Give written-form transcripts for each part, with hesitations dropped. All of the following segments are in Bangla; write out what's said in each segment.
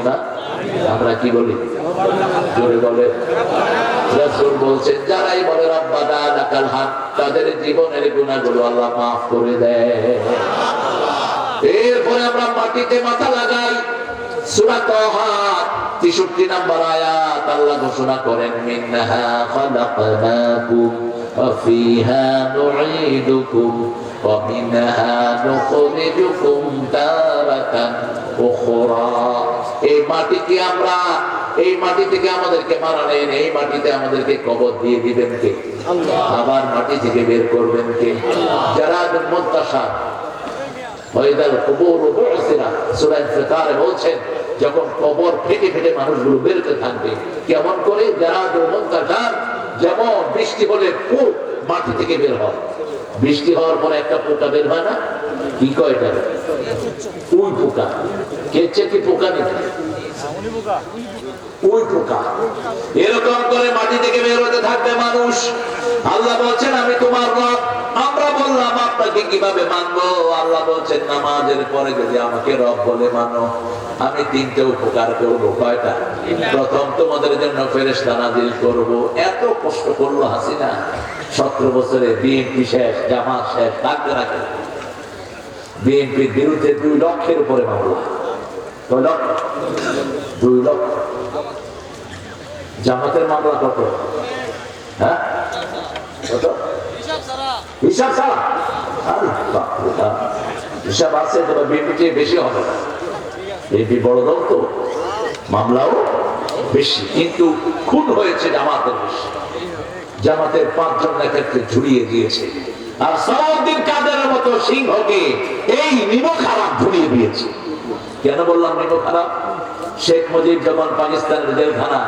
না? আমরা কি বলি? জোরে বলে। রাসূল বলছেন যারাই বলে রব্বানা লাকাল হামদ তাদের জীবনের গুনাহগুলো আল্লাহ মাফ করে দেয়। এরপরে আমরা মাটিতে মাথা লাগাই। সূরা তাহা 63 নম্বর আয়াত আল্লাহ ঘোষণা করেন মিনহা খালাকনাকুম ওয়া ফিহা নুঈদুকুম ওয়া মিনহা নুখরিজুকুম তারাতান উখরা। এই মাটি থেকে আমাদেরকে মারালেন, এই মাটিতে আমাদেরকে কবর দিয়ে দিবেন কে? আল্লাহ। আবার মাটি থেকে বের করবেন কে? যারা মুনতাশার ওয়াইদাল কুবুর বুসিরা সূরা ইনফিতারে বলছেন যখন কবর ফেটে ফেটে মানুষগুলো বেরোতে থাকবে কেমন করে? যারা মুনতাশার, যেমন বৃষ্টি হলে পোক মাটি থেকে বের হয়, বৃষ্টি হওয়ার পরে একটা পোকা বের হয় না? কি কয় এটা? উই পোকা। কেচে কি পোকা নাকি? উই পোকা। এরকম করে মাটি থেকে বের হতে থাকবে মানুষ। আল্লাহ বলছেন আমি তোমার রব। আমরা বললাম আপনাকে কিভাবে মানবো? আল্লাহ বলছেন নামাজের পরে যদি আমাকে রব বলে মানো আমি তিনটে উপকার করবো। কয়টা? প্রথম, তোমাদের জন্য ফেরেশতা নাজিল করব। এত কষ্ট করলো হাসিনা, 17 বছরে বিএনপি শেষ, জামাত শেষ, থাকতে রাখে। বিএনপির বিরুদ্ধে 2 লক্ষের উপরে মামলা। 2 লক্ষ। জামাতের মামলা কত? হ্যাঁ কত? হিসাব ছাড়া। হিসাব আছে, তবে বিএনপি বেশি হবে না। বিএনপি বড় দল তো, মামলাও বেশি, কিন্তু খুন হয়েছে জামাতের বেশি। জামাতের 5 জন নেতাকে ঝুলিয়ে দিয়েছে, আর সালাউদ্দিন কাদেরের মতো সিংহকে এই নিমক হারাম ঝুলিয়ে দিয়েছে। কেন বললাম নিমক হারাম? শেখ মুজিব যখন পাকিস্তানের জেলখানা,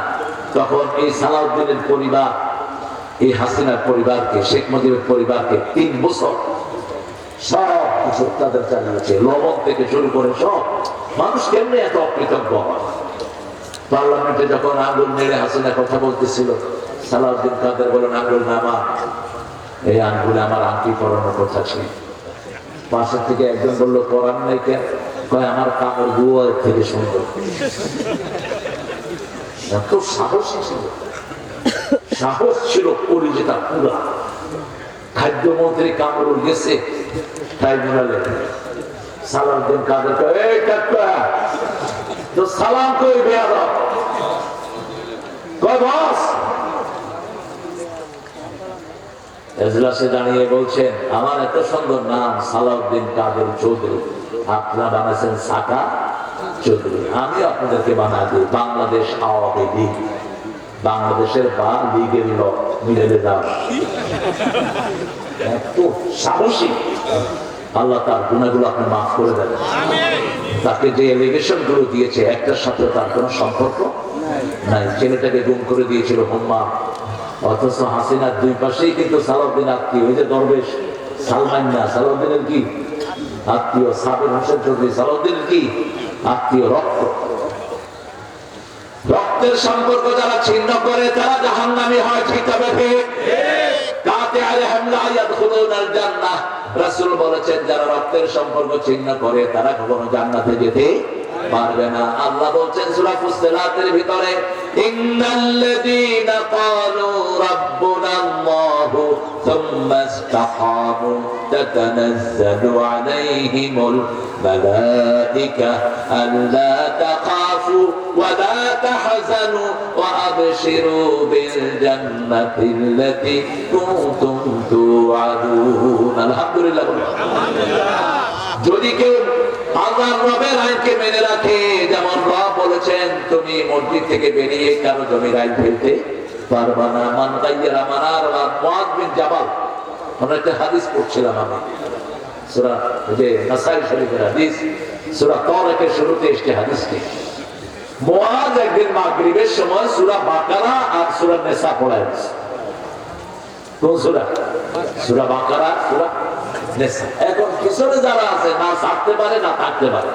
তখন এই সালাউদ্দিনের পরিবার, এই হাসিনার পরিবারকে, শেখ মুজিবের পরিবারকে 3 বছর সব কিছু তাদের চালিয়েছে, লবণ থেকে শুরু করে সব। মানুষ কেমনে এত অকৃতজ্ঞ হয়? পার্লামেন্টে যখন আঙ্গুল নেড়ে হাসিনা কথা বলতেছিল, সালাউদ্দিন কাদের বলেন আঙ্গুল নামা, এই আঙ্গুলে আমার আংটি পরানোর কথা ছিল। পাশে থেকে একজন বললো পরান নাই কেন? কয় আমার কামড় গুয়ার থেকে সুন্দর। এত সাহসী ছিল, সাহস ছিল কলিজাটা পুরা। খাদ্যমন্ত্রী কামরুল গেছে ট্রাইব্যুনালে, সালাউদ্দিন কাদের এই কাকা তো সালাম কই বেয়াদব, কয় বস। এজলাসে দাঁড়িয়ে বলছেন আমার এত সুন্দর নাম সালাউদ্দিন কাদের চৌধুরী, আপনারা বানাচ্ছেন সাকা চৌধুরী, আমি আপনাদেরকে বানা দিই বাংলাদেশ আওয়ামী লীগ। বাংলাদেশের বা লীগের লোক মিলে যাও। এত সাহসী। আল্লাহ তার গুনাহগুলো আপনি মাফ করে দেন। তাকে যে এলিগেশন গুলো দিয়েছে একটার সাথে তার কোনো সম্পর্ক নাই। ছেলেটাকে গুম করে দিয়েছিল হুম্মাম, অথচ হাসিনার 2 পাশেই কিন্তু সালাউদ্দিন আত্মীয়। ওই যে দরবেশ সালমান না, সালাউদ্দিনের কি আত্মীয়। সাবির হোসেন চৌধুরী সালাউদ্দিনের কি আত্মীয়, রক্ত। রক্তের সম্পর্ক যারা ছিন্ন করে তারা জাহান্নামী হয়। ঠিক তবে রাসূল বলেছেন যারা রক্তের সম্পর্ক ছিন্ন করে তারা কখনো জান্নাতে যেতে পারবে না। আল্লাহ বলছেন সূরা ফুসসিলাতের ভিতরে ইন্নাল্লাযীনা ক্বালু রাব্বুনাল্লাহু সুম্মা ইসতাকামু তাতানাজ্জালু আলাইহিমুল মালায়েকা আল্লা তাখাফু ওয়া লা তাহজানু ওয়া আবশিরু বিল জান্নাতিল্লাতী কুনতুম তুআদুন। আলহামদুলিল্লাহ। যদি কেউ আল্লাহর রবের আইনকে মেনে রাখে, যেমন রব বলেছেন তুমি মসজিদ থেকে বেরিয়ে কারো জমির আইন ফেলতে পারবা না। মান গায়্যারা মানার মুআয বিন জাবাল, আমরা একটা হাদিস পড়ছিলাম আমি, সূরা যে নাসাই শরীফের হাদিস, সূরা তারিকের শুরুতে এসেছে হাদিসটি। মুআয একদিন মাগরিবের সময় সূরা বাকারা আর সূরা নিসা পড়াইছে। কোন সূরা? সূরা বাকারা, সূরা নিসা। এখন পিছনে যারা আছে না থাকতে পারে না থাকতে পারে,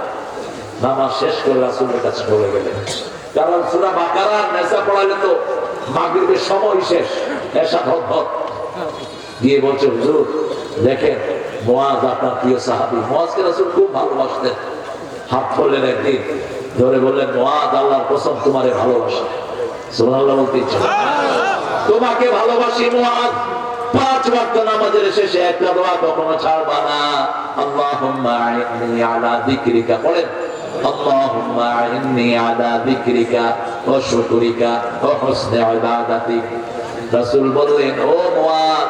নামাজ শেষ করে রাসূলের কাছে চলে গেলেন। কারণ সূরা বাকারা আর নিসা পড়াইলে তো মাগরিবের সময় শেষ, এশা ধর গিয়ে বলছে হুজুর দেখেন মুআয আপনার প্রিয় সাহাবী। মুআযকে রাসূল খুব ভালোবাসতেন। হাত ধরলেন একদিন, ধরে বললেন মুআদ আল্লাহর কসম তোমারে ভালোবাসি। সুবহানাল্লাহ বলতে ইচ্ছা তোমাকে ভালোবাসি মুআদ। 5 ওয়াক্ত নামাজের শেষে একটা দোয়া কখনো ছাড়বা না। আল্লাহুম্মা আইন্নি আলা যিকরিকা, বলেন আল্লাহুম্মা আইন্নি আলা যিকরিকা ওয়া শুকরিকা ওয়া হুসনি ইবাদাতিক। রাসূল বললেন ও মুআদ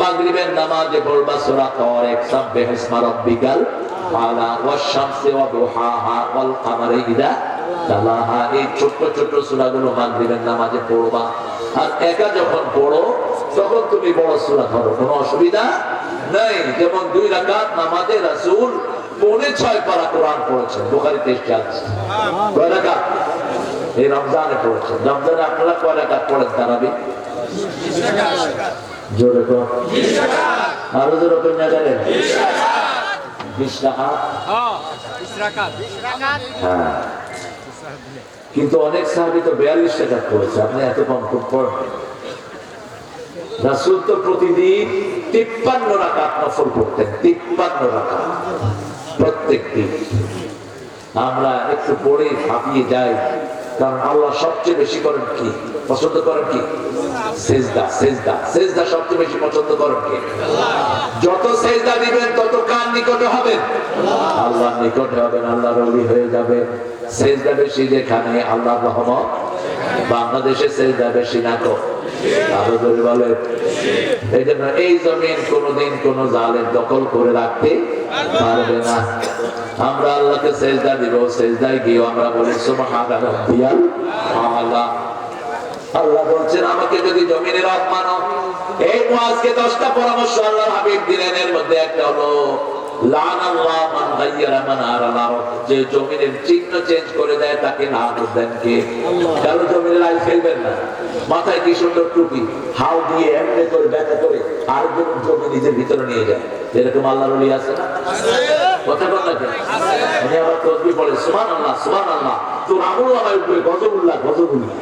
মাগরিবের নামাজে পড়বা সূরা তারিক সাব্বিহ ইসমা রাব্বিকাল আলা ওয়াশ শামসি ওয়া দুহাহা ওয়াল কামারি ইযা তালাহা। এই ছোট ছোট সূরাগুলো মাগরিবের নামাজে পড়বা। আর একা যখন পড়ো তখন তুমি বড় সূরা ধরো, কোনো অসুবিধা নাই। যেমন 2 রাকাত নামাজে রাসূল 6.5 পারা কোরআন পড়েছেন, বুখারীতে আছে। কয় রাকাত? এই রমজানে পড়েছেন। রমজানে আপনারা কয় রাকাত পড়েন তারাবি? 20 রাকাত। জোরে কর 20 রাকাত। আরো জোরে কর না জানেন 20 রাকাত। 20 রাকাত, হ্যাঁ 20 রাকাত 20 রাকাত। হ্যাঁ, কিন্তু অনেক সাহাবী তো 42 রাকাত পড়েছে। আপনি এত কম পড়েন। রাসূল তো প্রতিদিন 53 রাকাত নফল পড়তেন, 53 রাকাত প্রত্যেক দিন। আমরা একটু পড়ে হাঁপিয়ে যাই, কারণ আল্লাহ সবচেয়ে বেশি করেন কি, পছন্দ করেন কি? সিজদা। সিজদা সিজদা সবচেয়ে বেশি পছন্দ করেন কি? যত সিজদা দিবেন তত কার নিকটে হবেন? আল্লাহর নিকটে হবেন, আল্লাহর ওলি হয়ে যাবেন। সিজদা বেশি যেখানে আল্লাহর রহমত। বাংলাদেশে সিজদা বেশি না তো? আরো জোরে বলেন। এই জন্য এই জমিন কোনোদিন কোন জালেম দখল করে রাখতে পারবে না। আমরা আল্লাহকে সিজদা দিব, সিজদায় গিয়ে আমরা বলি সুবহানা রাব্বিয়াল আলা। আল্লাহ বলছেন আমাকে যদি জমিনের রব মানো। এই মুআজকে 10টা পরামর্শ আল্লাহর হাবিব দিলেন। এর মধ্যে একটা হলো লানাল্লাহু মান গায়্যারা মানারাল আরদ, যে জমিনের চিহ্ন চেঞ্জ করে দেয় তাকে লানত দেন কে? কারো জমিনের আইল ফেলবেন না। মাথায় কি সুন্দর টুপি, হাল দিয়ে এমনি করে ব্যাখ্যা করে আর জমি নিজের ভিতরে নিয়ে যায়। এরকম আল্লাহর ওলি আছে না? কথা বল না কেন? উনি আবার তাসবিহ পড়ে সুবহানাল্লাহ সুবহানাল্লাহ, তোর আমল নামায় উপরে গজবুল্লাহ গজবুল্লাহ।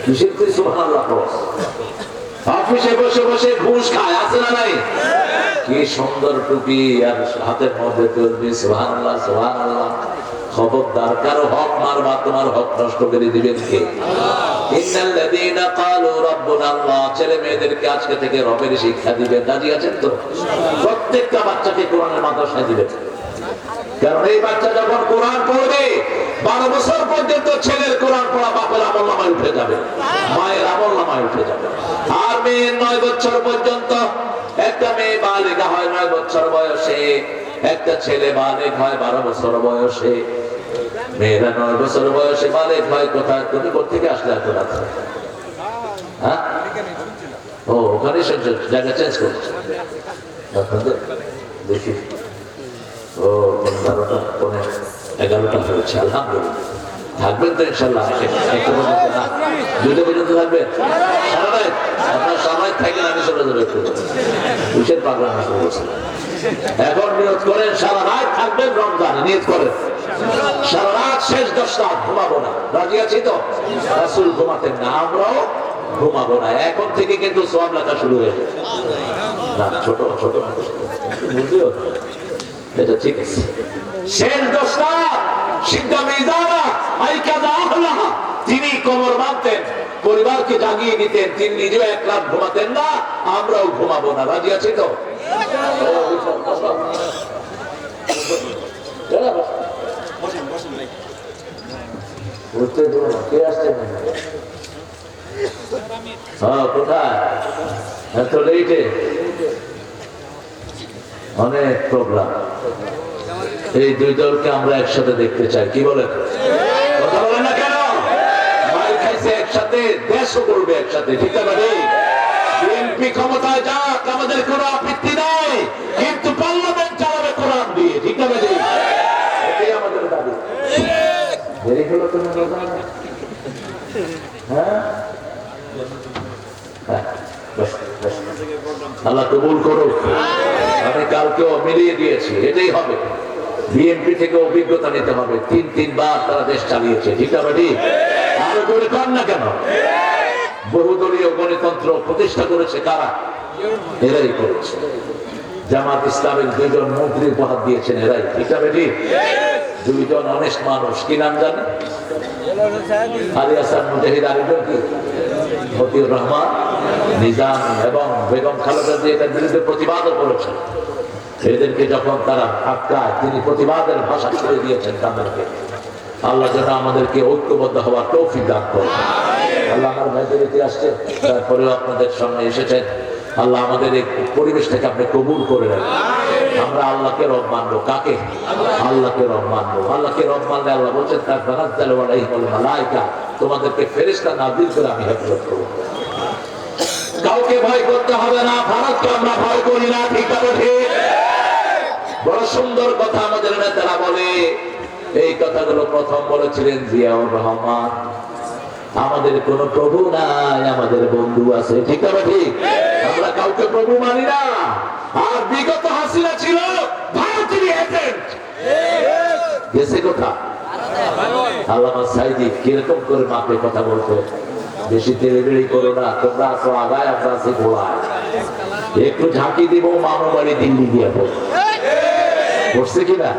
কিসের তুই সুবহানাল্লাহ পড়ছ? অফিসে বসে বসে ঘুষ খায়, আছে না নাই? কি সুন্দর টুপি আর হাতের মধ্যে তাসবিহ সুবহানাল্লাহ সুবহানাল্লাহ। খবরদার, কারো হক মারবা, তোমার হক নষ্ট করে দিবেন কে? ইন্নাল্লাযীনা ক্বালু রাব্বুনা আল্লাহ, ছেলে মেয়েদেরকে আজকে থেকে রবের শিক্ষা দিবেন। রাজি আছেন তো? প্রত্যেকটা বাচ্চাকে কোরআনের মাদ্রাসায় দিবেন। কারণ এই বাচ্চা যখন কোরআন পড়বে 12 বছর পর্যন্ত ছেলের কোরআন পড়া বাপের আমলনামায় উঠে যাবে, মায়ের আমলনামায় উঠে যাবে। আর মেয়ের 9 বছর পর্যন্ত, একটা মেয়ে বালিগা হয় 9 বছর বয়সে, একটা ছেলে বালিগ হয় 12 বছর বয়সে। মেয়েরা 9 বছর বয়সে বালিগ হয়। কোথায় তুমি কোথেকে আসলে এত রাত্রে? হ্যাঁ, ও ওখানে জায়গা চেঞ্জ করছে দেখি। ও 12টা 11টা হয়েছে। আলহামদুলিল্লাহ, থাকবেন তো ইনশাল্লাহ? দুটো পর্যন্ত থাকবেন সারা রাত? আপনার সবাই থাকেন, আমি চলে যাবো একটু বিশেষ পাগলা শুরু করছি। এখন নিয়ত করেন সারা রাত থাকবেন রমজানে, নিয়ত করেন সারা রাত শেষ 10 রাত ঘুমাবো না। রাজি আছি তো? রাসূল ঘুমাতেন না, আমরাও ঘুমাবো না। এখন থেকে কিন্তু সওয়াব লেখা শুরু হয়ে যাবে। না ছোট ছোট বুঝলিও, এটা ঠিক আছে। শেষ 10 রাত সিদ্ধা মিজানা আইকাদা আহলাহ, তিনি কোমর বাঁধতেন, পরিবারকে জাগিয়ে দিতেন। তিনি নিজেও 1 রাত ঘুমাতেন না, আমরাও ঘুমাবো না। রাজি আছি তো? কোথায় এত লেটে? অনেক প্রোগ্রাম। এই 2 দলকে আমরা একসাথে দেখতে চাই, কি বলেন? কথা বলেন না কেন? মাইল খাইছে একসাথে, দেশও করবে একসাথে, ঠিক আছে? বিএনপি ক্ষমতায় যাক, আমাদের কোনো আপত্তি নাই, কিন্তু পার্লামেন্ট চালাবে কোরআন দিয়ে, ঠিক আছে? এটাই আমাদের দাবি। দেরি হলো তুমি বলবা? হ্যাঁ, আল্লাহ কবুল করুক। আমি কালকেও মিলিয়ে দিয়েছি, এটাই হবে। বিএনপি থেকে অভিজ্ঞতা নিতে হবে, 3 বার তারা দেশ চালিয়েছে, ঠিক আছে? আরো জোরে কর না কেন? বহুদলীয় গণতন্ত্র প্রতিষ্ঠা করেছে কারা? এরাই করেছে। জামাত ইসলামের 2 জন মন্ত্রী উপহার দিয়েছেন এরাই, ঠিক আছে? দুইজন অনেস্ট মানুষ, কি নাম জানে? আলী হাসান মুজাহিদ, আরেকজন কি মতিউর রহমান নিজামী, এবং বেগম খালেদা জিয়া এটার বিরুদ্ধে প্রতিবাদও করেছেন। এদেরকে যখন তারা আটকায়, তিনি প্রতিবাদের ভাষা ছড়িয়ে দিয়েছেন তাদেরকে। আল্লাহ যেন আমাদেরকে ঐক্যবদ্ধ হওয়ার তৌফিক দান করেন। আল্লাহ আমার ভাইদের ইতিহাসে তারপরেও আপনাদের সামনে এসেছেন। আল্লাহ আমাদের এই পরিবেশটাকে আপনি কবুল করে নেন। আমরা আল্লাহকে রব মানবো। কাকে? আল্লাহকে রব মানবো। আল্লাহকে রব মানলে আল্লাহ বলছেন তার তানাজ্জালু আলাইহিমুল মালায়েকা, তোমাদেরকে ফেরেশতা নাযিল করে আমি হেফাজত করব। কাউকে ভয় করতে হবে না, ভারতকে আমরা ভয় করি না, ঠিক আছে? ঠিক। বড় সুন্দর কথা আমাদের নেতারা বলে। এই কথাগুলো প্রথম বলেছিলেন জিয়াউর রহমান। আমাদের কোন প্রভু নাই, আমাদের বন্ধু আছে, ঠিক আছে? ঠিক। আমরা কাউকে প্রভু মানি না। আর বিগত হাসিনা ছিল ভারতের এজেন্ট। গেছে কোথা? আল্লামা সাইদি কিরকম করে মাপে কথা বলতে, বেশি তেড়েবেড়ি করো না, তোমরা আসো আগায়, আমরা আছি গোড়ায়। একটু ঝাঁকি দিব, মামা বাড়ি দিল্লি দিয়ে বসছে কিনা?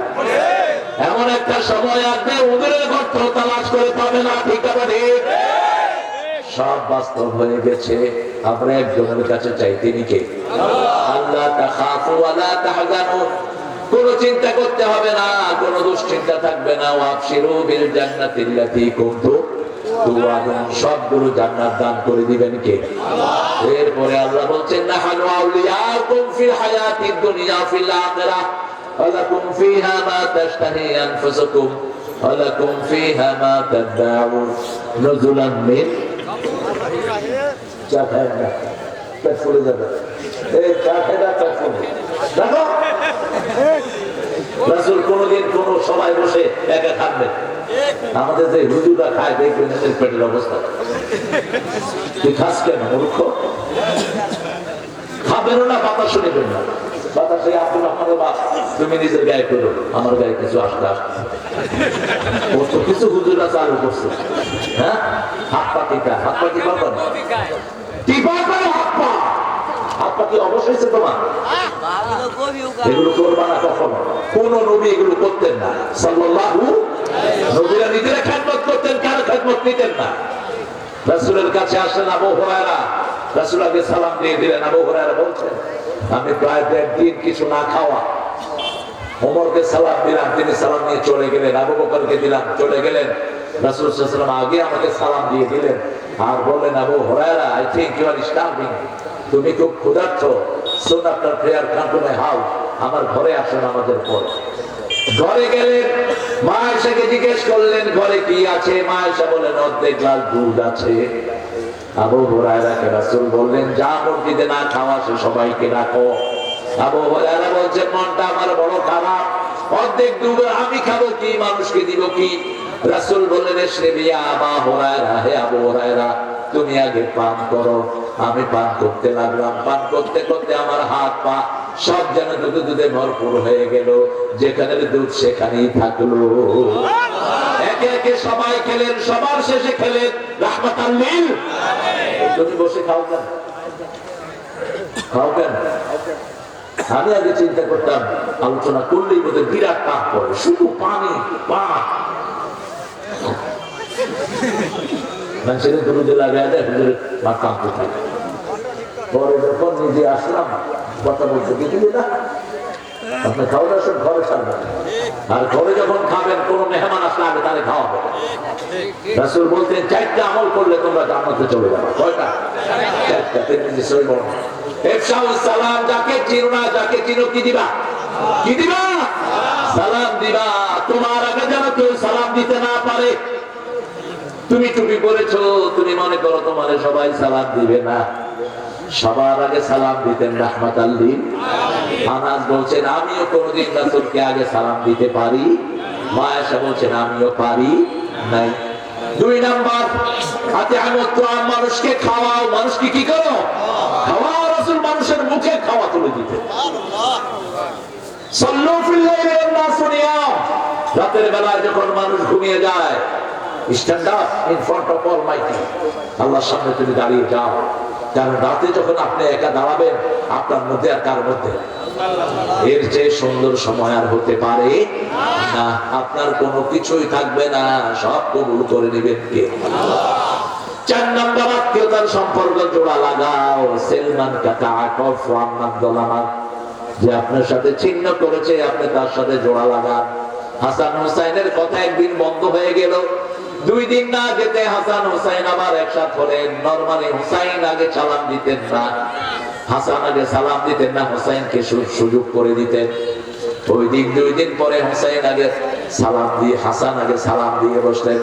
এমন একটা সময় আসবে ওদের গর্ত তালাশ করে পাবে না, ঠিক আছে? সব বাস্তব হয়ে গেছে। আমরা একজনের কাছে চাই, তিনি কে? আল্লাহ তাখাফু ওয়ালা তাহজানু, কোনো চিন্তা করতে হবে না, কোনো দুশ্চিন্তা থাকবে না। ওয়াবশিরু বিল জান্নাতিল্লাতী কুনতুম তুআদুন, সবগুলো জান্নাত দান করে দিবেন কে? আল্লাহ। এরপরে আল্লাহ বলছেন নাহানু আউলিয়াকুম ফিল হায়াতিদ দুনিয়া ফিল আখিরাহ ওয়ালাকুম ফিহা মা তাশতাহি আনফুসুকুম ওয়ালাকুম ফিহা মা তাদউন নুজুলান মিন চা খায় না, পেট ফুলে যাবে। এই চা খায় না, পেট ফুলে। দেখো রাসূল কোনদিন কোন সবাই বসে একা খাবেন। আমাদের যে হুজুরা খায়, দেখবেন এদের পেটের অবস্থা। তুই খাস কেন মূর্খ? খাবেন না, বাতাসও নেবেন না। বাতাসে আব্দুল রহমানের বাপ, তুমি নিজের গায়ে করো, আমার গায়ে কিছু আসতে আসতে কিছু হুজুরা চালু করছে। হ্যাঁ, হাত পা টিকা, হাত পা টিপা কর, টিপা করো হাত পা। হাত পা কি অবশ্যই তোমার? এগুলো করবা না কখনো। কোন নবী এগুলো করতেন না সাল্লাল্লাহু। নবীরা নিজেরা খেদমত করতেন, কারো খেদমত নিতেন না। রাসূলের কাছে আসলেন আবু হুরায়রা, রাসূল আগে সালাম দিয়ে দিলেন। আবু হুরায়রা বলছেন, আমি প্রায় 1.5 দিন কিছু না খাওয়া। ওমরকে সালাম দিলাম, তিনি সালাম নিয়ে চলে গেলেন। আবু বকরকে দিলাম, চলে গেলেন। রাসূল সাল্লাল্লাহু আলাইহি ওয়াসাল্লাম আগে আমাকে সালাম দিয়ে দিলেন আর বললেন, Abu Hurairah, I think you are starving, তুমি খুব ক্ষুধার্ত। Soon after prayer come to my house, আমার ঘরে আসুন আমাদের পর। ঘরে গেলেন, মা আয়েশাকে জিজ্ঞেস করলেন ঘরে কি আছে। মা আয়েশা বলেন অর্ধেক গ্লাস দুধ আছে। আবু হুরায়রাকে রাসূল বললেন, যা মসজিদে না খাওয়া সে সবাইকে ডাকো। আবু হুরায়রা বলছেন, মনটা আমার বড় খারাপ, অর্ধেক দুধ আমি খাবো কি, মানুষকে দিব কি? রাসূল বললেন, এশরাবি ইয়া আবু হুরায়রা, হে আবু হুরায়রা তুমি আগে পান করো। আমি পান করতে লাগলাম। পান করতে করতে আমার হাত পা সব যেন দুধে দুধে ভরপুর হয়ে গেল। যেখানে দুধ সেখানেই থাকলো। একে একে সবাই খেলেন, সবার শেষে খেলেন রাহমাতাল লিল আলামিন। তুমি বসে খাও কেন? খাও কেন? আমি আগে চিন্তা করতাম আলোচনা করলেই বোধহয় বিরাট পাপ পড়ে, শুধু পানি পাপ। মানুষের দুধে লাগায় দেয়, হুজুরের মা কাঁপতে থাকে। পরে যখন নিজে আসলাম কথা বলতে দিদি না, আপনি খাওয়া দাওয়া সব ঘরে ছাড়বেন। আর ঘরে যখন খাবেন, কোন মেহমান আসলে আগে তাহলে খাওয়াবেন। রাসূল বলতেন 4টা আমল করলে তোমরা জান্নাতে চলে যাবে। কয়টা? 4টা। তিরমিজি সহিহ বর্ণনা। ইফশাউস সালাম, যাকে চিনো না যাকে চিনো কি দিবা? কি দিবা? সালাম দিবা। তোমার আগে যেন কেউ সালাম দিতে না পারে। তুমি টুপি পরেছো, তুমি মনে করো তোমারে সবাই সালাম দিবে না। সবার আগে সালাম দিতেন রাহমাতাল লিল আলামিন। আনাস বলছেন, আমিও কোনদিন রাসূলকে আগে সালাম দিতে পারি। মা আয়েশা বলছেন, আমিও পারি নাই। 2 নাম্বার, আতিআমুত তুআম, মানুষকে খাওয়াও। মানুষকে কি করো? খাওয়াও। রাসূল মানুষের মুখে খাওয়া তুলে দিতেন। সুবহানাল্লাহ। সাল্লু ফিল লাইলি ওয়ান নাসু নিয়াম, রাতের বেলায় যখন মানুষ ঘুমিয়ে যায়, stand up in front of Almighty, আল্লাহর সামনে তুমি দাঁড়িয়ে যাও। কারণ রাতে যখন আপনি একা দাঁড়াবেন, আপনার মধ্যে আর কার মধ্যে, এর চেয়ে সুন্দর সময় আর হতে পারে না। আপনার কোনো কিছুই থাকবে না, সব কবুল করে নেবেন কে? 4 নম্বর আত্মীয়তার সম্পর্ক জোড়া লাগাও। সেলমান কাকা আকফ আহমদ দলামান, যে আপনার সাথে ছিন্ন করেছে, আপনি তার সাথে জোড়া লাগান। হাসান হুসাইনের কথা একদিন বন্ধ হয়ে গেল, 2 দিন না যেতে হাসান হুসাইন আবার একসাথে হলেন। নরমালি হুসাইন আগে সালাম দিতেন না, হাসান আগে সালাম দিতেন না, হুসাইনকে সুযোগ করে দিতেন। ওই দিন 2 দিন পরে হুসাইন আগে সালাম দিয়ে, হাসান আগে সালাম দিয়ে বসলেন।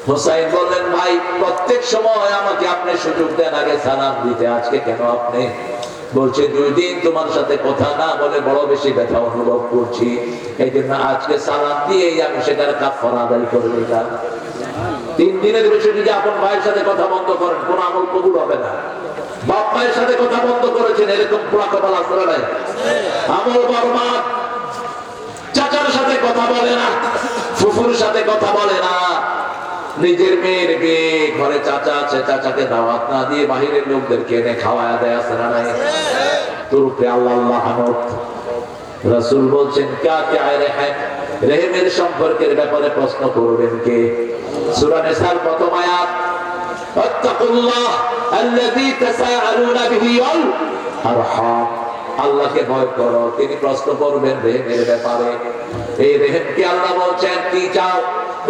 হুসাইন বললেন, ভাই প্রত্যেক সময় আমাকে আপনি সুযোগ দেন আগে সালাম দিতে, আজকে কেন আপনি? বলছে 2 দিন তোমার সাথে কথা না বলে বড় বেশি ব্যথা অনুভব করছি, এই জন্য আজকে সালাম দিয়েই আমি সেটার কাফারা আদায় করে নিলাম। 3 দিনের বেশি যদি আপন ভাইয়ের সাথে কথা বন্ধ করেন, কোন আমল কবুল হবে না। বাপ মায়ের সাথে কথা বন্ধ করেছেন, এরকম পোড়া কপাল আসলে নাই, আমল বরবাদ। চাচার সাথে কথা বলে না, ফুফুর সাথে কথা বলে না। নিজের মেয়ের বিয়ে, ঘরে চাচা আছে, চাচাকে দাওয়াত না দিয়ে বাহিরের লোকদেরকে এনে খাওয়ায় দেয়, আছে না নাই? তোর উপরে আল্লাহ লানত। রাসূল বলছেন, ক্যা ক্যা রেহম, রেহমের সম্পর্কের ব্যাপারে প্রশ্ন করবেন কে? সূরা নিসার প্রথম আয়াত, আত্তাকুল্লাহ আল্লাযী তাসাআলুনা বিহি ওয়াল আরহাম, আল্লাহকে ভয় করো, তিনি প্রশ্ন করবেন রেহমের ব্যাপারে। এই রেহমকে আল্লাহ বলছেন, কি চাও?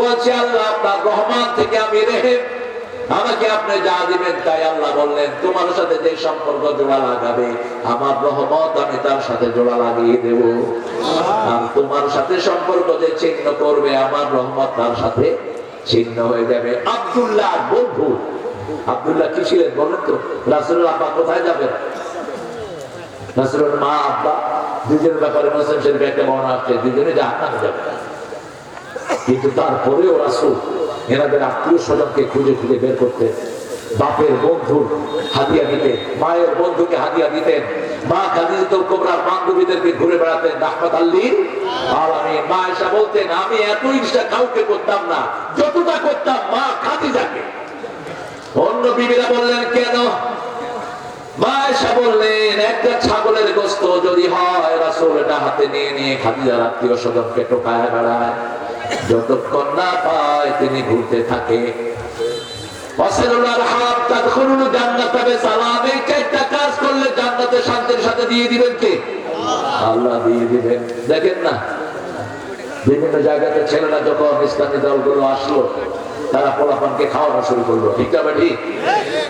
বলছে, আল্লাহ আপনার রহমান থেকে আমি রেহেম, আমাকে আপনি যা দিবেন তাই। আল্লাহ বললেন, তোমার সাথে যে সম্পর্ক জোড়া লাগাবে আমার রহমত আমি তার সাথে জোড়া লাগিয়ে দেব, আর তোমার সাথে সম্পর্ক যে ছিন্ন করবে আমার রহমত তার সাথে ছিন্ন হয়ে যাবে। আব্দুল্লাহ বন্ধু, আব্দুল্লাহ কি ছিলেন বলেন তো? রাসূলের আব্বা কোথায় যাবেন? রাসূলের মা আব্বা দুজনের ব্যাপারে মুসলিম শরীফে একটা বর্ণনা আসছে, দুজনে জাহান্নামে যাবে। কিন্তু তারপরেও রাসূল এনাদের আত্মীয় স্বজনকে খুঁজে খুঁজে বের করতে, বাপের বন্ধুর হাদিয়া দিতেন, মায়ের বন্ধুকে হাদিয়া দিতেন, মা খাদিজাতুল কুবরার বান্ধবীদেরকে ঘুরে বেড়াতেন রাহমাতাল লিল আলামিন। মা আয়েশা বলতেন, আমি এত ঈর্ষা কাউকে করতাম না যতটা করতাম মা খাদিজাকে। অন্য বিবিরা বললেন, কেন? মা আয়েশা বললেন, একটা ছাগলের গোশত যদি হয় রাসূল এটা হাতে নিয়ে নিয়ে খাদিজার আত্মীয় স্বজনকে টোকায় বেড়ায়, যতক্ষণ না পায় তিনি ঘুরতে থাকে। কাজ করলে জান্নাতে শান্তির সাথে দিয়ে দিবেন কে? আল্লাহ দিয়ে দিবেন। দেখেন না, বিভিন্ন জায়গাতে ছেলেরা যখন ইসলামী দলগুলো আসলো, তারা পোলাপানকে খাওয়ানো শুরু করলো, ঠিক না? ঠিক।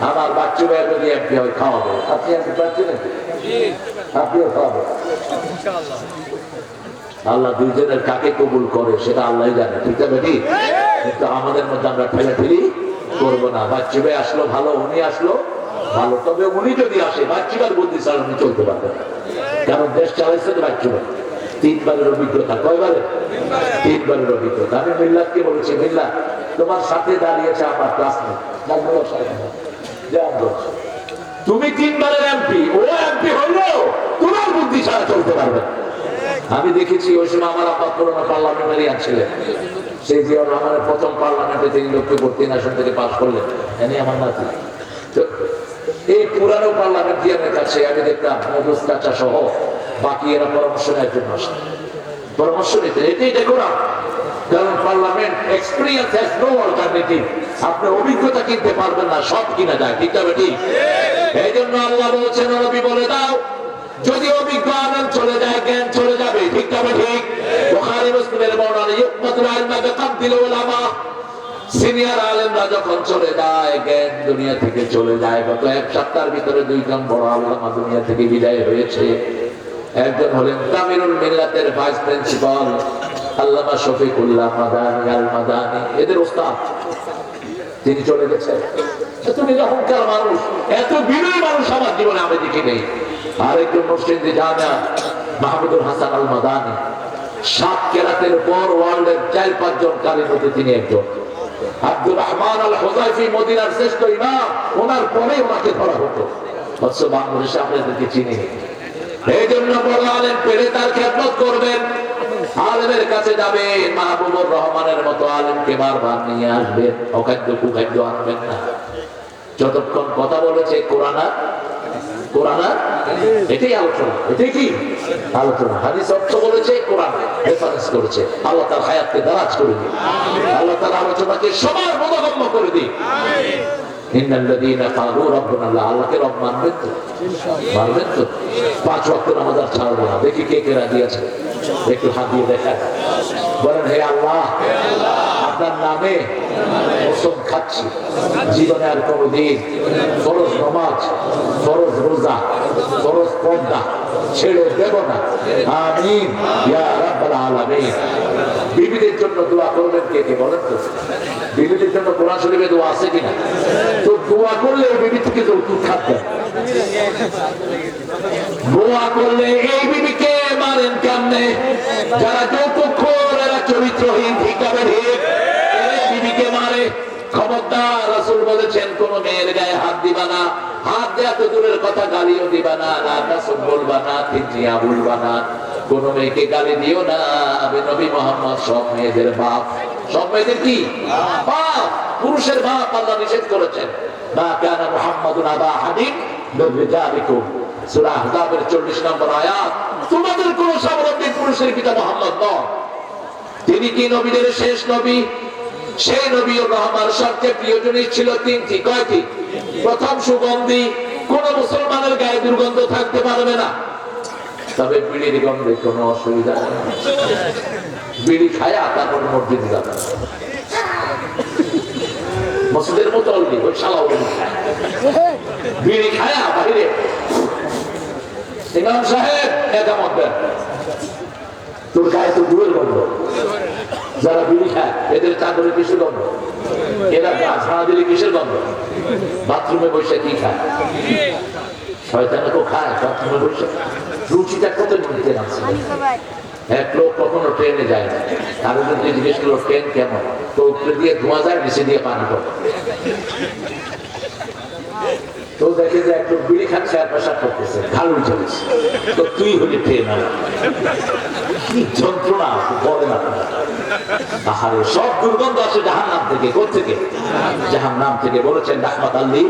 আমার বাচ্চু ভাই যদি এমপি হয় খাওয়াবে, আপনি এমপি পাচ্ছেন, আপনিও খাওয়াবেন। আল্লাহ দুইজনের কাকে কবুল করে সেটা আল্লাহ জানে, ঠিক আছে? কিন্তু আমাদের মধ্যে আমরা ঠেলাঠেলি করবো না। বাচ্চু ভাই আসলো ভালো, উনি আসলো ভালো, তবে উনি যদি আসে বাচ্চুবার বুদ্ধি ছাড়া উনি চলতে পারবেন, কারণ দেশ চালাইছেন বাচ্চু ভাই। 3 বারের অভিজ্ঞতা, কয়বারে? 3 বারের অভিজ্ঞতা। আমি মিল্লাতকে বলেছি, মিল্লাত তোমার সাথে দাঁড়িয়েছে আমার ক্লাসমেট, তুমি 3 বারের এমপি, ও এমপি হইলো তোমার বুদ্ধি ছাড়া চলতে পারবে। আমি দেখেছি ওই সময় আমার আব্বা পুরোনো পার্লামেন্টারিয়ান ছিলেন, সেই জিয়াউর রহমানের প্রথম পার্লামেন্টে তিনি লক্ষ্মীপুর 3 আসন থেকে পাস করলেন, এনে আমার নাতি। তো এই পুরানো পার্লামেন্টারিয়ানের কাছে আমি দেখতাম মধুস চাচা সহ বাকি এরা পরামর্শ নেওয়ার জন্য আসে, পরামর্শ নিতে। এটাই দেখো না, কারণ parliament experience has no alternative, আপনি অভিজ্ঞতা কিনতে পারবেন না, সব কিনা যায়, ঠিক আছে? ঠিক। এই জন্য আল্লাহ বলছেন, নবী বলে দাও, যদি অভিজ্ঞ আলেম চলে যায় জ্ঞান চলে যাবে, ঠিক না? ঠিক। বুখারী মুসলিমের বর্ণনা, ইউমাতুল ইলমা বিকাদদিল উলামা, সিনিয়র আলেমরা যখন চলে যায় জ্ঞান দুনিয়া থেকে চলে যায়। গত 1 সপ্তাহের ভিতরে 2 জন বড় আলেমা দুনিয়া থেকে বিদায় হয়েছে। একজন হলেন তামিরুল মিল্লাতের ভাইস প্রিন্সিপাল আল্লামা শফিকুল্লাহ মাদানী আল মাদানী, এদের ওস্তাদ, তিনি চলে গেছেন। এত নিরহংকার মানুষ, এত বিনয়ী মানুষ আমার জীবনে আমি দেখি নেই। আরেকজন মুসলিমদের জানা মাহমুদুল হাসান আল মাদানী, 7 কেরাতের পর ওয়ার্ল্ডের 4-5 জন কারীর মধ্যে তিনি একজন। আব্দুর রহমান আল হুযাইফি মদিনার শ্রেষ্ঠ ইমাম, ওনার পরে ওনাকে ধরা হতো, অথচ বাংলাদেশে আপনাদেরকে চিনি। এই জন্য বড় আলেম পেলে তার খেদমত করবেন, আলেমের কাছে যাবেন, মাহবুবুর রহমানের মতো আলেমকে বারবার নিয়ে আসবেন, অখাদ্য কুখাদ্য আনবেন না। যতক্ষণ কথা বলেছে কোরআন এটাই আলোচনা, এটাই কি আলোচনা। হাদিস অর্থ বলেছে, কোরআন রেফারেন্স করেছে। আল্লাহ তার হায়াতকে দারাজ করে দিন, আল্লাহ তার আলোচনাকে সবার বোধগম্য করে দিন। আল্লাহকে রব মানবেন তো? মানবেন তো? 5 ওয়াক্ত নামাজ আর ছাড়বো না। দেখি কে কে রাজি আছে, একটু হাত দিয়ে দেখা। বলেন, হে আল্লাহ, আপনার নামে কসম খাচ্ছি, জীবনে আর কোনদিন ফরজ নামাজ, ফরজ রোজা, ফরজ পর্দা ছেড়ে দেব না। আমিন ইয়া রাব্বাল আলামিন। বিবিদের জন্য দোয়া করবেন কে কে বলেন তো? বিবিদের জন্য কোরআন শরীফে দোয়া আছে কিনা? তো দোয়া করলে বিবি থেকে যৌতুক খাবেন, দোয়া করলে এই বিবিকে মারেন কেমনে? যারা যৌতুক খোর, এরা চরিত্রহীন, ঠিকাবে ঠিক, বিবিকে মারে। খবরদার, রাসূল বলেছেন কোন মেয়ের গায়ে হাত দিবা না। হাত দেয়া তো দূরের কথা, গালিও দিবা না, না কাসব বলবা না, তিনজিয়া বলবা না। কোন মেয়েকে গালি দিও না। আমি নবী মুহাম্মদ সব মেয়েদের বাপ। সব মেয়েদের কি বাপ? পুরুষের বাপ আল্লাহ নিষেধ করেছেন। মা কানা মুহাম্মাদুন আবা আহাদিন মিন রিজালিকুম, সূরা আহজাবের 40 নম্বর আয়াত। তোমাদের কোন স্বাবলম্বী পুরুষের পিতা মুহাম্মদ নন। তিনি কি নবীদের শেষ নবী? সেই নবী ও রহমান সবচেয়ে প্রিয় জিনিস ছিল 3টি। কয়টি? প্রথম, সুগন্ধি। কোন মুসলমানের গায়ে দুর্গন্ধ থাকতে পারবে না। তবে বিড়ির গন্ধে কোনো অসুবিধা নেই। বিড়ি খায়া তারপর মসজিদে যাবে, মসজিদের মতো অলরেডি ওই শালা বিড়ি খায়া বাহিরে। ইমাম সাহেব একামত দেন, তোর গায়ে তো দূরের গন্ধ। যারা বিড়ি খায় এদের চাদরে কিসের গন্ধ? এরা গা ছাড়া দিলে কিসের গন্ধ? বাথরুমে বসে কি খায়? শয়তানও খায় বাথরুমে বসে। রুচিটা কত নিতে নামছে। এক লোক কখনো ট্রেনে যায় না, তাদের যদি জিজ্ঞেস করলো ট্রেন কেমন, তো উপরে দিয়ে ধোঁয়া যায়, নিচে দিয়ে পানি পড়ে। তো দেখে যে এক লোক বিড়ি খাচ্ছে আর পেশাব করতেছে, ঢালু চলেছে। তো তুই হলি ট্রেন, কি যন্ত্রণা বলে না। তাহারে সব দুর্গন্ধ আসে জাহান্নাম থেকে। কোত্থেকে? জাহান্নাম থেকে। বলেছেন রাহমাত আল্লাহ।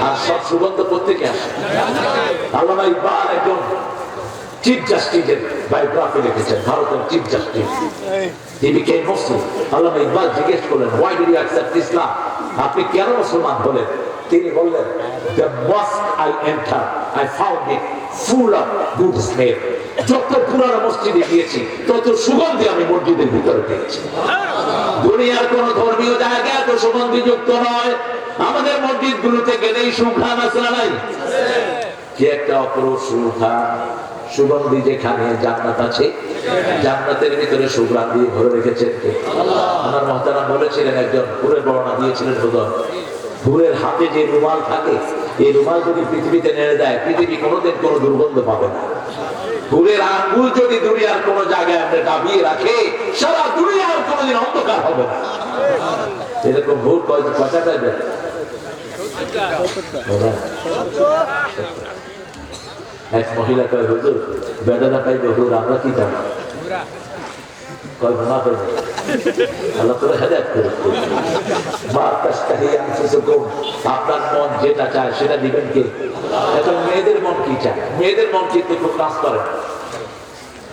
আর সব সুগন্ধ কোত্থেকে আসে? আল্লামা ইকবাল একজন চিফ জাস্টিসের বায়োগ্রাফি লিখেছেন, ভারতের chief justice. He became Muslim. আল্লামা ইকবাল জিজ্ঞেস করলেন, why did you accept Islam? আপনি কেন মুসলমান হলেন? তিনি বললেন, the mosque I entered, I found it full of good smell. যত পুরানো মসজিদে গিয়েছি তত সুগন্ধি আমি মসজিদের ভিতরে পেয়েছি। দুনিয়ার কোন ধর্মীয় জায়গা এত সুগন্ধিযুক্ত নয়। আমাদের মসজিদ গুলোতে গেলেই সুঘ্রাণ আছে না নাই? কি একটা অপরূপ সুঘ্রাণ। সুগন্ধি যেখানে জান্নাত আছে, জান্নাতের ভিতরে সুঘ্রাণ দিয়ে ভরে রেখেছেন কে? আমার মহতারাম বলেছিলেন, একজন হুরের বর্ণনা দিয়েছিলেন, হুরের হাতে যে রুমাল থাকে, এই রুমাল যদি পৃথিবীতে নেড়ে দেয়, পৃথিবী কোনোদিন কোনো দুর্গন্ধ পাবে না। হুরের আঙ্গুল যদি দুনিয়ার কোন জায়গায় আমরা দাবিয়ে রাখে, সারা দুনিয়ার কোনোদিন অন্ধকার হবে না। এরকম হুর কয়টা পাইবে? এক মহিলা কয়, হুজুর বেদনা পাইবে হুর, আমরা কি জানি? কয় ঘুমা পাইবে। আল্লাহ তোরা হেদায়েত করে। আপনার মন যেটা চায় সেটা দিবেন কে? এখন মেয়েদের মন কি চায়? মেয়েদের মন কিন্তু খুব কাজ করে।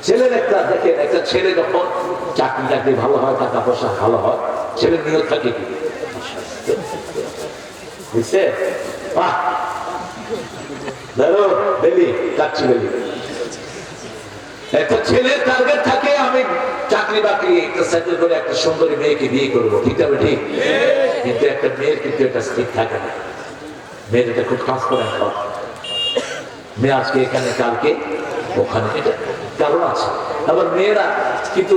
ছেলের একটা দেখেন, একটা ছেলে যখন চাকরি টাকরি ভালো হয়, টাকা পয়সা ভালো হয়, ছেলের নিয়ত থাকে কি? বুঝছে? একটা ছেলের টার্গেট থাকে, আমি চাকরি বাকরি একটা সেটেল করে একটা সুন্দরী মেয়েকে বিয়ে করবো, ঠিক আছে? ঠিক। কিন্তু একটা মেয়ের কিন্তু একটা স্থির থাকে না। মেয়ের এটা খুব ট্রান্সপারেন্ট হয়। মেয়ে আজকে এখানে, কালকে ওখানে, এটা কারণ আছে। আবার মেয়েরা কিন্তু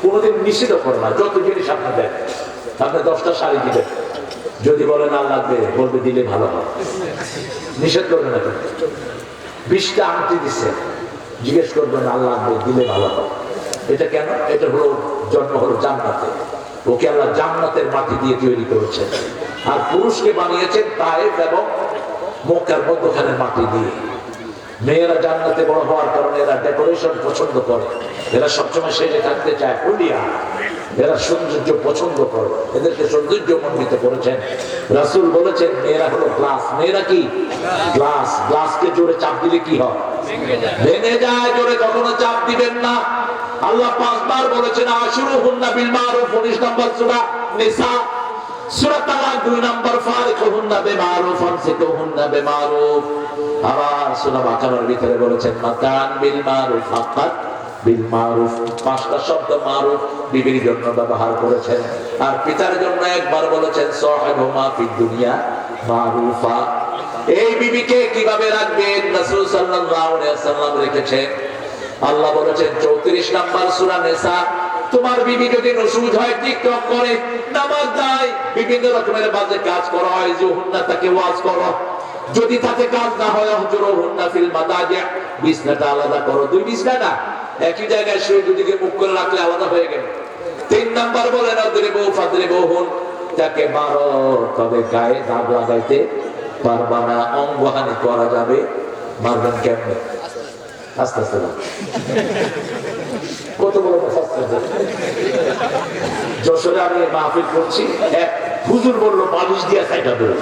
কোনোদিন নিষেধ করে না। যত জিনিস আপনি দেন, আপনি 10টা শাড়ি দিবেন, যদি বলে না লাগবে, বলবে দিলে ভালো হয়, নিষেধ করবে না। 20টা আংটি দিচ্ছে, জিজ্ঞেস করবেন আল্লাহ লাগবে, দিলে ভালো হয়। এটা কেন? এটা হলো জন্ম হলো জান্নাতে। ওকে আল্লাহ জান্নাতের মাটি দিয়ে তৈরি করেছেন। আর পুরুষকে বানিয়েছেন তায়েফ এবং মক্কার মধ্যখানে মাটি দিয়ে। মেয়েরা জান্নাতে বড় হওয়ার কারণে এরা ডেকোরেশন পছন্দ করে। এরা সবসময় সেজে থাকতে চায়। হুলিয়া এরা সৌন্দর্য পছন্দ করে, এদেরকে সৌন্দর্য মণ্ডিত করেছেন। রাসূল বলেছেন মেয়েরা হলো গ্লাস। মেয়েরা কি গ্লাস? গ্লাসকে জোরে চাপ দিলে কি হয়? ভেঙে যায়। জোরে কখনো চাপ দিবেন না। আল্লাহ 5 বার বলেছেন আশরুহুন্না বিল মারুফ। 19 নম্বর সূরা নিসা। সূরা তালাক 2 নম্বর ফারিকুহুন্না বিমারুফ আমসিকুহুন্না বিমারুফ। আবার সূরা বাকারার ভিতরে বলেছেন মাতান বিল মারুফ ফাকাত বিল মারুফ। 5টা শব্দ মারুফ বিবির জন্য ব্যবহার করেছেন। আর পিতার জন্য একবার বলেছেন সাহিবুমা ফিদ দুনিয়া মারুফা। এই বিবিকে কিভাবে রাখবেন রাসূল সাল্লাল্লাহু আলাইহি ওয়াসাল্লাম রেখেছেন। আল্লাহ বলেছেন 34 নম্বর সূরা নিসা, তোমার বিবি যদি নসুজ হয়, টিকটক করে, নামাজ নাই, বিভিন্ন রকমের বাজে কাজ করা হয়, যুহুন্না তাকে ওয়াজ করো। যদি তাতে কাজ না হয় হুজুরুহুন্না ফিল মাদাজি, বিছনাটা আলাদা করো। 2 বিছনা না, একই জায়গায় শুয়ে দুদিকে মুখ করে রাখলে আলাদা হয়ে গেল। 3 নাম্বার বলেন আদরিবু ফাদরিবুহুন, তাকে মারো তবে গায়ে দাগ লাগাইতে পারবা না, অঙ্গহানি করা যাবে। মারবেন কেমনে? আস্তে আস্তে না, কত বড় যশোরে আমি মাহফিল করছি, এক হুজুর বললো বালিশ দিয়া সাইটা দেবো।